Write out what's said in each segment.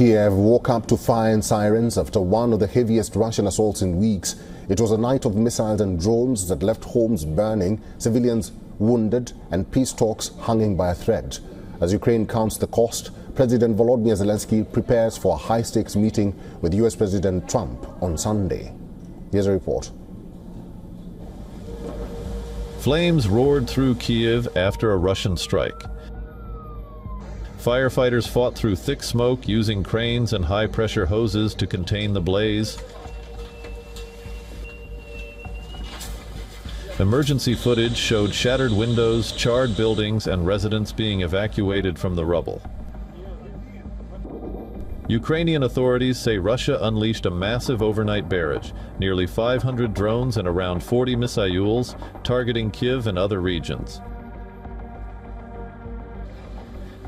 Kyiv woke up to fire and sirens after one of the heaviest Russian assaults in weeks. It was a night of missiles and drones that left homes burning, civilians wounded, and peace talks hanging by a thread. As Ukraine counts the cost, President Volodymyr Zelensky prepares for a high-stakes meeting with US President Trump on Sunday. Here's a report. Flames roared through Kyiv after a Russian strike. Firefighters fought through thick smoke using cranes and high-pressure hoses to contain the blaze. Emergency footage showed shattered windows, charred buildings, and residents being evacuated from the rubble. Ukrainian authorities say Russia unleashed a massive overnight barrage, nearly 500 drones and around 40 missiles, targeting Kyiv and other regions.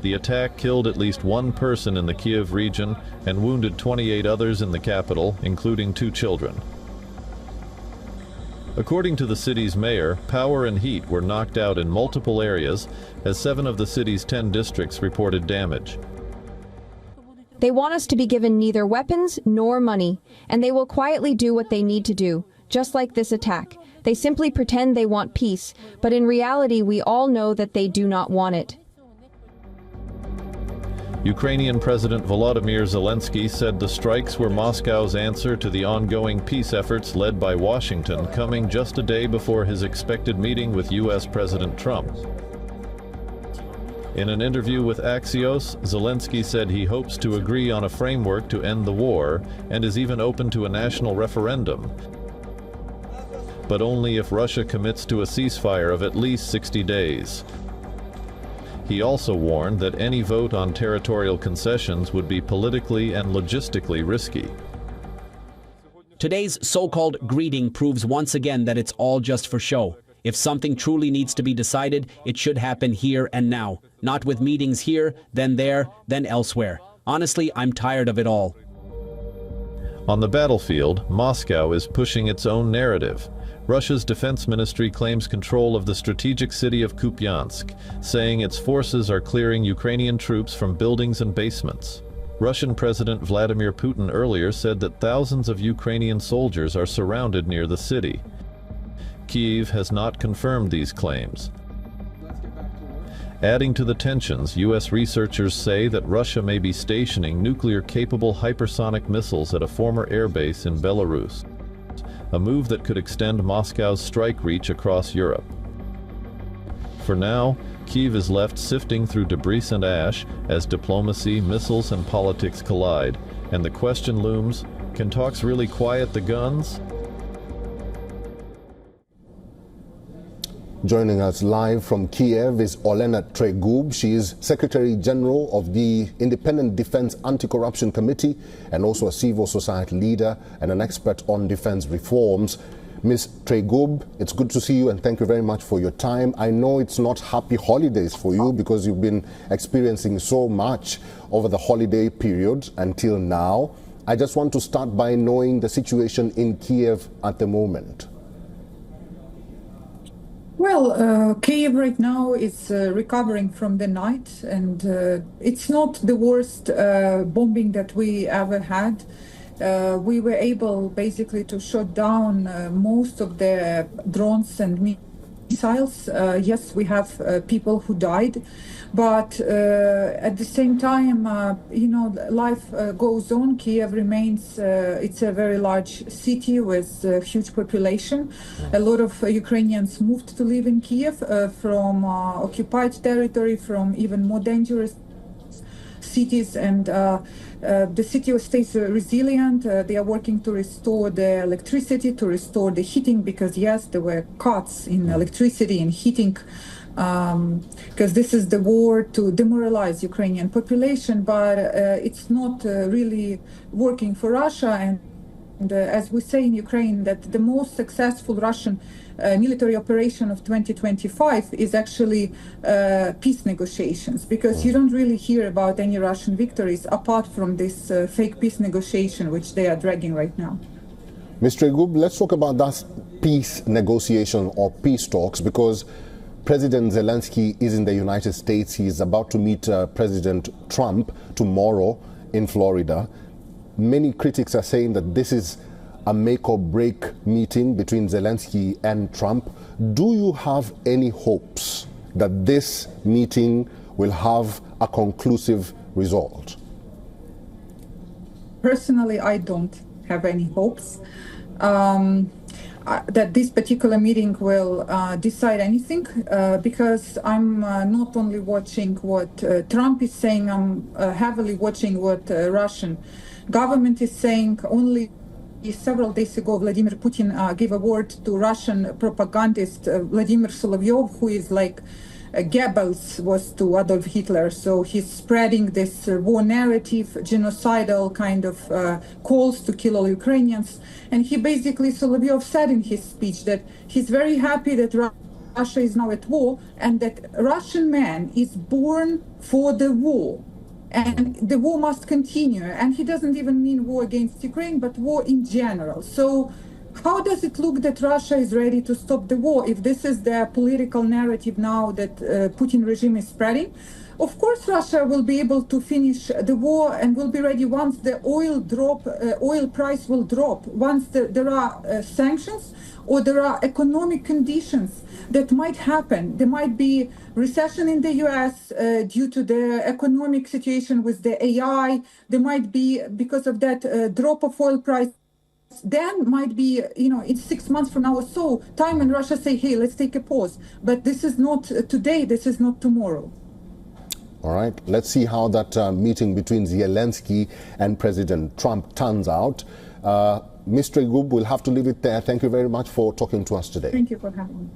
The attack killed at least one person in the Kyiv region and wounded 28 others in the capital, including 2 children. According to the city's mayor, power and heat were knocked out in multiple areas, as 7 of the city's 10 districts reported damage. They want us to be given neither weapons nor money, and they will quietly do what they need to do, just like this attack. They simply pretend they want peace, but in reality we all know that they do not want it. Ukrainian President Volodymyr Zelensky said the strikes were Moscow's answer to the ongoing peace efforts led by Washington, coming just a day before his expected meeting with US President Trump. In an interview with Axios, Zelensky said he hopes to agree on a framework to end the war and is even open to a national referendum, but only if Russia commits to a ceasefire of at least 60 days. He also warned that any vote on territorial concessions would be politically and logistically risky. Today's so-called greeting proves once again that it's all just for show. If something truly needs to be decided, it should happen here and now, not with meetings here, then there, then elsewhere. Honestly, I'm tired of it all. On the battlefield, Moscow is pushing its own narrative. Russia's defense ministry claims control of the strategic city of Kupiansk, saying its forces are clearing Ukrainian troops from buildings and basements. Russian President Vladimir Putin earlier said that thousands of Ukrainian soldiers are surrounded near the city. Kyiv has not confirmed these claims. Adding to the tensions, US researchers say that Russia may be stationing nuclear-capable hypersonic missiles at a former airbase in Belarus, a move that could extend Moscow's strike reach across Europe. For now, Kyiv is left sifting through debris and ash as diplomacy, missiles, and politics collide, and the question looms, can talks really quiet the guns? Joining us live from Kyiv is Olena Tregub. She is Secretary General of the Independent Defense Anti-Corruption Committee and also a civil society leader and an expert on defense reforms. Ms. Tregub, it's good to see you and thank you very much for your time. I know it's not happy holidays for you because you've been experiencing so much over the holiday period until now. I just want to start by knowing the situation in Kyiv at the moment. Well, Kyiv right now is recovering from the night, and it's not the worst bombing that we ever had. We were able basically to shut down most of the drones and missiles. Yes, we have people who died, but at the same time, life goes on. Kyiv remains, it's a very large city with a huge population. A lot of Ukrainians moved to live in Kyiv from occupied territory, from even more dangerous cities, and the city stays resilient. They are working to restore the electricity, to restore the heating, because yes, there were cuts in electricity and heating, because this is the war to demoralize Ukrainian population, but it's not really working for Russia. And as we say in Ukraine, that the most successful Russian military operation of 2025 is actually peace negotiations, because you don't really hear about any Russian victories apart from this fake peace negotiation which they are dragging right now. Mr. Tregub, let's talk about that peace negotiation or peace talks, because President Zelensky is in the United States. He is about to meet President Trump tomorrow in Florida. Many critics are saying that this is a make or break meeting between Zelensky and Trump. Do you have any hopes that this meeting will have a conclusive result? Personally, I don't have any hopes that this particular meeting will decide anything, because I'm not only watching what Trump is saying, I'm heavily watching what Russian government is saying. Only several days ago, Vladimir Putin gave a word to Russian propagandist Vladimir Solovyov, who is like Goebbels was to Adolf Hitler. So he's spreading this war narrative, genocidal kind of calls to kill all Ukrainians. And he basically, Solovyov said in his speech that he's very happy that Russia is now at war and that Russian man is born for the war. And the war must continue. And he doesn't even mean war against Ukraine, but war in general. So how does it look that Russia is ready to stop the war if this is the political narrative now that Putin regime is spreading? Of course, Russia will be able to finish the war and will be ready once the oil price will drop, once there are sanctions or there are economic conditions that might happen. There might be recession in the US due to the economic situation with the AI. There might be, because of that, drop of oil price. Then might be, it's 6 months from now or so, time when Russia say, hey, let's take a pause. But this is not today, this is not tomorrow. All right, let's see how that meeting between Zelensky and President Trump turns out. Ms. Tregub, we'll have to leave it there. Thank you very much for talking to us today. Thank you for having me.